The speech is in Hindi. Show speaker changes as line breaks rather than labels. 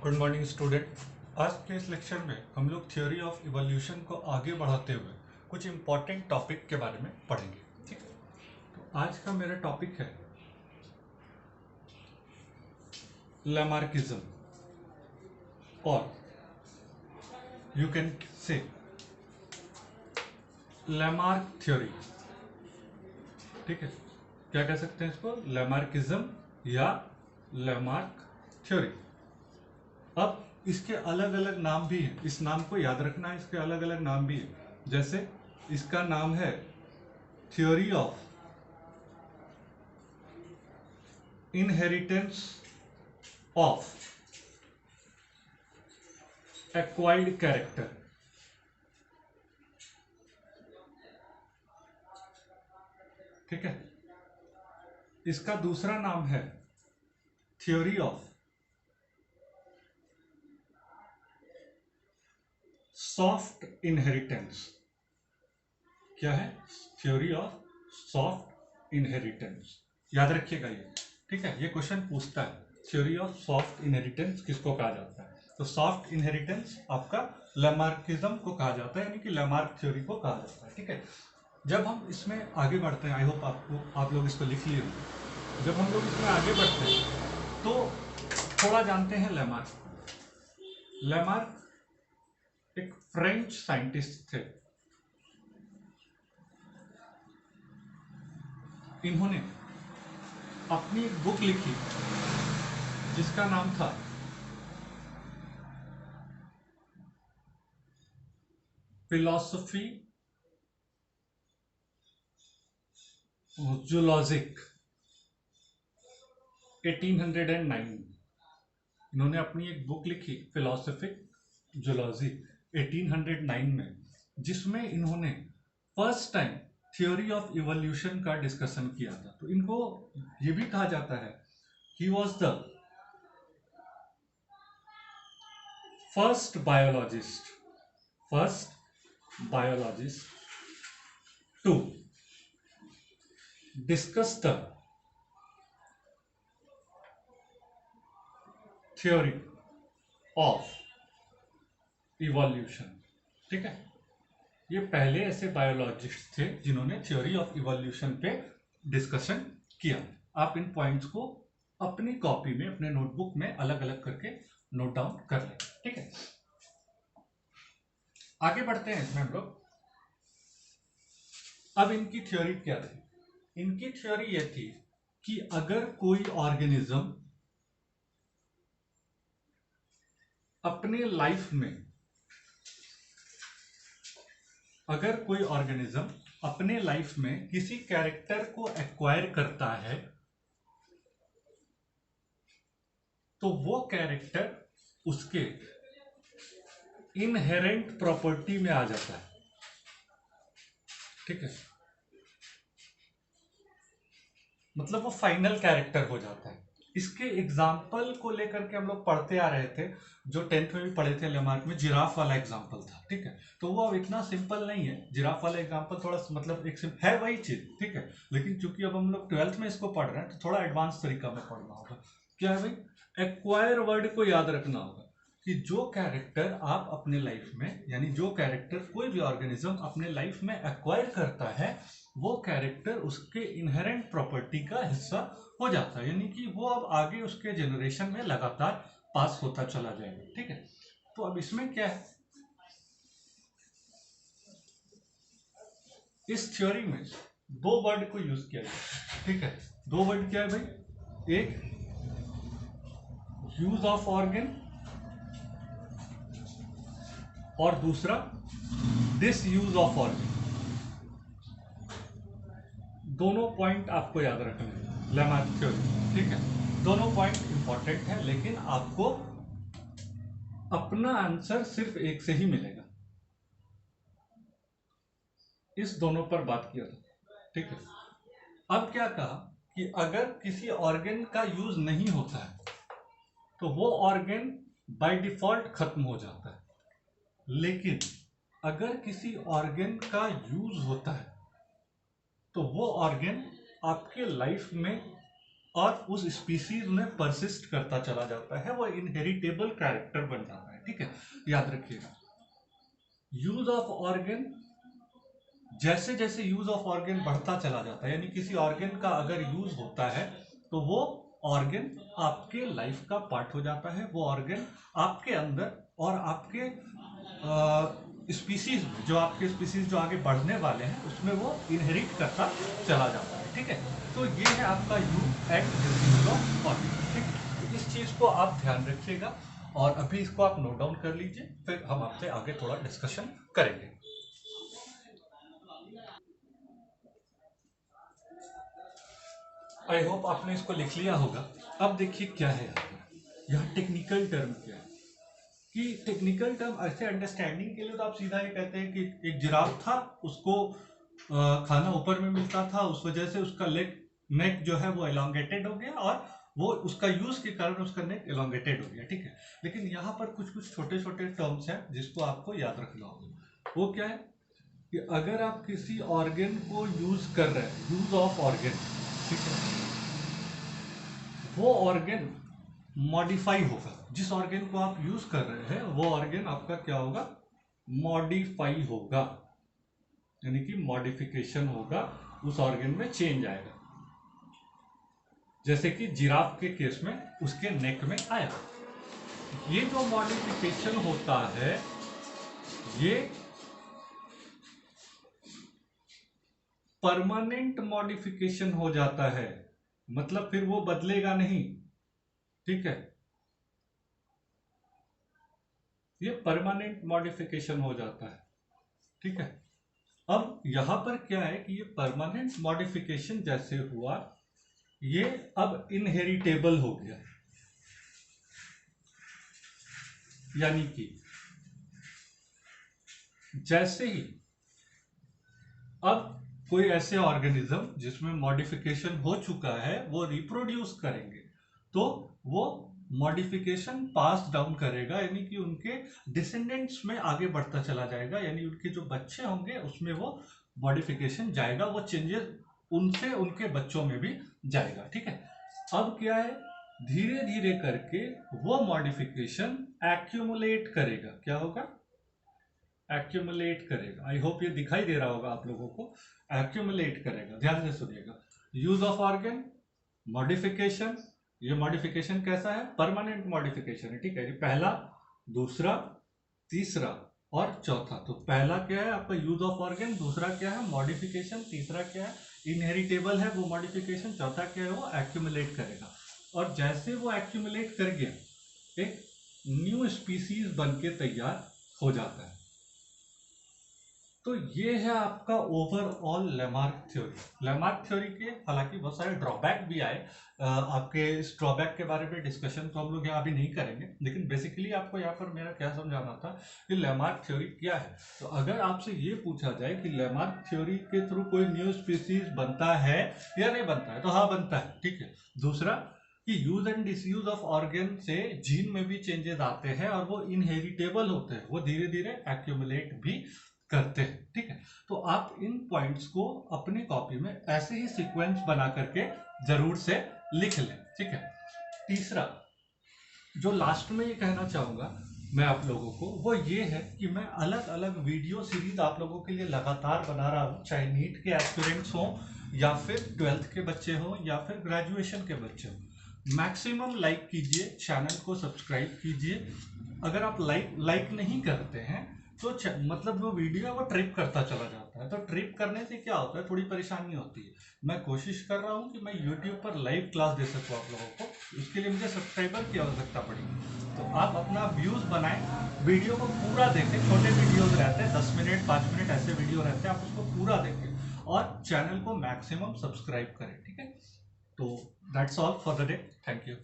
Good morning student. आज के इस लेक्चर में हम लोग थ्योरी ऑफ इवोल्यूशन को आगे बढ़ाते हुए कुछ इम्पॉर्टेंट टॉपिक के बारे में पढ़ेंगे। ठीक है, तो आज का मेरा टॉपिक है लैमार्किज्म, और you can say Lamarck theory. ठीक है, क्या कह सकते हैं इसको? लैमार्किज्म या लैमार्क थ्योरी। अब इसके अलग अलग नाम भी हैं, इस नाम को याद रखना है, इसके अलग अलग नाम भी हैं। जैसे इसका नाम है theory of inheritance of acquired character. ठीक है, इसका दूसरा नाम है थ्योरी ऑफ सॉफ्ट इनहेरिटेंस। क्या है? Theory of soft inheritance. याद रखिएगा ये। ठीक है, ये क्वेश्चन पूछता है थ्योरी ऑफ सॉफ्ट इनहेरिटेंस किसको कहा जाता है। तो सॉफ्ट इनहेरिटेंस आपका लैमार्किज्म को कहा जाता है, यानी कि लैमार्क थ्योरी को कहा जाता है। ठीक है, जब हम इसमें आगे बढ़ते हैं, आई होप आप लोग इसको लिख लिए होंगे। जब हम लोग इसमें आगे बढ़ते हैं तो थोड़ा जानते हैं लैमार्क। लैमार्क एक फ्रेंच साइंटिस्ट थे। इन्होंने अपनी एक बुक लिखी जिसका नाम था फिलॉसफी जूलॉजिक। 1809 इन्होंने अपनी एक बुक लिखी फिलॉसफिक जूलॉजी 1809 में, जिसमें इन्होंने first time theory of evolution का डिस्कशन किया था। तो इनको ये भी कहा जाता है he was the first biologist to discuss the theory of evolution. ठीक है, ये पहले ऐसे बायोलॉजिस्ट थे जिन्होंने थ्योरी ऑफ इवोल्यूशन पे डिस्कशन किया। आप इन पॉइंट्स को अपनी कॉपी में, अपने नोटबुक में अलग अलग करके नोट डाउन कर लें। ठीक है, आगे बढ़ते हैं इसमें हम लोग। अब इनकी थ्योरी क्या थी? इनकी थ्योरी ये थी कि अगर कोई ऑर्गेनिज्म अपने लाइफ में किसी कैरेक्टर को एक्वायर करता है तो वो कैरेक्टर उसके इनहेरेंट प्रॉपर्टी में आ जाता है। ठीक है, मतलब वो फाइनल कैरेक्टर हो जाता है। इसके एग्जाम्पल को लेकर के हम लोग पढ़ते आ रहे थे, जो 10th में भी पढ़े थे लैमार्क में, जिराफ वाला एग्जाम्पल था। ठीक है, तो वो अब इतना सिंपल नहीं है। जिराफ वाला एग्जाम्पल थोड़ा मतलब एक है वही चीज। ठीक है, लेकिन चूंकि अब हम लोग 12th में इसको पढ़ रहे हैं तो थोड़ा एडवांस तरीका में पढ़ना होगा। क्या है भाई? एक्वायर वर्ड को याद रखना होगा कि जो कैरेक्टर आप अपने लाइफ में, यानी जो कैरेक्टर कोई भी ऑर्गेनिज्म अपने लाइफ में एक्वायर करता है, वो कैरेक्टर उसके इनहेरेंट प्रॉपर्टी का हिस्सा हो जाता है, यानी कि वो अब आगे उसके जनरेशन में लगातार पास होता चला जाएगा। ठीक है, तो अब इसमें क्या है, इस थ्योरी में दो वर्ड को यूज किया जाए। ठीक है, दो वर्ड क्या है भाई? एक यूज ऑफ ऑर्गन और दूसरा डिस यूज ऑफ ऑर्गन। दोनों पॉइंट आपको याद रखने हैं लैमार्क थ्योरी। ठीक है, दोनों पॉइंट इंपॉर्टेंट है, लेकिन आपको अपना आंसर सिर्फ एक से ही मिलेगा। इस दोनों पर बात किया था। ठीक है, अब क्या कहा कि अगर किसी ऑर्गन का यूज नहीं होता है तो वो ऑर्गन बाय डिफॉल्ट खत्म हो जाता है, लेकिन अगर किसी ऑर्गन का यूज होता है तो वो ऑर्गन आपके लाइफ में और उस स्पीसीज में परसिस्ट करता चला जाता है, वो इनहेरिटेबल कैरेक्टर बन जाता है। ठीक है, याद रखिएगा। यूज ऑफ ऑर्गन, जैसे जैसे यूज ऑफ ऑर्गन बढ़ता चला जाता है, यानी किसी ऑर्गन का अगर यूज होता है तो वो ऑर्गन आपके लाइफ का पार्ट हो जाता है। वो ऑर्गन आपके अंदर और आपके स्पीसीज में, जो आपके स्पीसीज जो आगे बढ़ने वाले हैं उसमें वो इनहेरिट करता चला जाता है। ठीक है, तो ये है आपका use and disuse of organ. ठीक है, तो इस चीज को आप ध्यान रखिएगा और अभी इसको आप नोट डाउन कर लीजिए, फिर हम आपसे आगे थोड़ा डिस्कशन करेंगे। आई होप आपने इसको लिख लिया होगा। अब देखिए क्या है यहाँ टेक्निकल टर्म क्या है, कि टेक्निकल टर्म ऐसे अंडरस्टैंडिंग के लिए तो आप सीधा ये कहते हैं कि एक जिराफ था, उसको खाना ऊपर में मिलता था, उस वजह से उसका नेक जो है वो एलोंगेटेड हो गया और वो उसका यूज के कारण उसका नेक एलोंगेटेड हो गया। ठीक है, लेकिन यहाँ पर कुछ कुछ छोटे छोटे टर्म्स हैं जिसको आपको याद रखना होगा। वो क्या है कि अगर आप किसी ऑर्गन को यूज कर रहे हैं, यूज ऑफ ऑर्गन, ठीक है, वो ऑर्गन मॉडिफाई होगा। जिस ऑर्गन को आप यूज कर रहे हैं वो ऑर्गन आपका क्या होगा, मॉडिफाई होगा, यानी कि मॉडिफिकेशन होगा, उस ऑर्गन में चेंज आएगा। जैसे कि जिराफ के केस में उसके नेक में आया। ये जो मॉडिफिकेशन होता है ये परमानेंट मॉडिफिकेशन हो जाता है, मतलब फिर वो बदलेगा नहीं। ठीक है, ये परमानेंट मॉडिफिकेशन हो जाता है। ठीक है, अब यहां पर क्या है कि ये परमानेंट मॉडिफिकेशन जैसे हुआ, ये अब इनहेरिटेबल हो गया, यानी कि जैसे ही अब कोई ऐसे ऑर्गेनिज्म जिसमें मॉडिफिकेशन हो चुका है वो रिप्रोड्यूस करेंगे तो वो मॉडिफिकेशन पास डाउन करेगा, यानी कि उनके डिसेंडेंट्स में आगे बढ़ता चला जाएगा, यानी उनके जो बच्चे होंगे उसमें वो मॉडिफिकेशन जाएगा, वो चेंजेस उनसे उनके बच्चों में भी जाएगा। ठीक है, अब क्या है, धीरे धीरे करके वो मॉडिफिकेशन एक्यूमुलेट करेगा। क्या होगा, एक्यूमुलेट करेगा। आई होप ये दिखाई दे रहा होगा आप लोगों को, एक्यूमुलेट करेगा। ध्यान से सुनिएगा, यूज ऑफ ऑर्गन, मॉडिफिकेशन। ये मॉडिफिकेशन कैसा है, परमानेंट मॉडिफिकेशन है। ठीक है, ये पहला, दूसरा, तीसरा और चौथा। तो पहला क्या है आपका यूज ऑफ ऑर्गन, दूसरा क्या है मॉडिफिकेशन, तीसरा क्या है इनहेरिटेबल है वो मॉडिफिकेशन, चौथा क्या है वो एक्यूमुलेट करेगा। और जैसे वो एक्यूमुलेट कर गया एक न्यू स्पीसीज बन के तैयार हो जाता है। तो ये है आपका overall Lamarck theory. Lamarck theory के हालांकि बहुत सारे ड्रॉबैक भी आए, आपके इस ड्रॉबैक के बारे में डिस्कशन तो हम लोग यहाँ अभी नहीं करेंगे, लेकिन बेसिकली आपको यहाँ पर मेरा क्या समझाना था कि लेमार्क थ्योरी क्या है। तो अगर आपसे ये पूछा जाए कि लेमार्क थ्योरी के थ्रू कोई न्यू स्पीसीज बनता है या नहीं बनता है, तो हाँ बनता है। ठीक है, दूसरा कि use and disuse of organ से जीन में भी चेंजेस आते हैं और वो इनहेरिटेबल होते हैं, वो धीरे धीरे एक्यूमुलेट भी करते हैं। ठीक है, तो आप इन पॉइंट्स को अपनी कॉपी में ऐसे ही सीक्वेंस बना करके जरूर से लिख लें। ठीक है, तीसरा जो लास्ट में ये कहना चाहूंगा मैं आप लोगों को वो ये है कि मैं अलग अलग वीडियो सीरीज आप लोगों के लिए लगातार बना रहा हूँ, चाहे नीट के एस्पिरेंट्स हों या फिर 12th के बच्चे हों या फिर ग्रेजुएशन के बच्चे हों। मैक्सिमम लाइक कीजिए, चैनल को सब्सक्राइब कीजिए। अगर आप लाइक नहीं करते हैं तो मतलब वो वीडियो है वो ट्रिप करता चला जाता है, तो ट्रिप करने से क्या होता है, थोड़ी परेशानी होती है। मैं कोशिश कर रहा हूँ कि मैं YouTube पर लाइव क्लास दे सकूँ आप लोगों को, उसके लिए मुझे सब्सक्राइबर की आवश्यकता पड़ेगी। तो आप अपना व्यूज बनाएं, वीडियो को पूरा देखें। छोटे वीडियोज रहते हैं, 10 मिनट 5 मिनट ऐसे वीडियो रहते हैं, आप उसको पूरा देखें और चैनल को मैक्सिमम सब्सक्राइब करें। ठीक है, तो that's all for the day, thank you.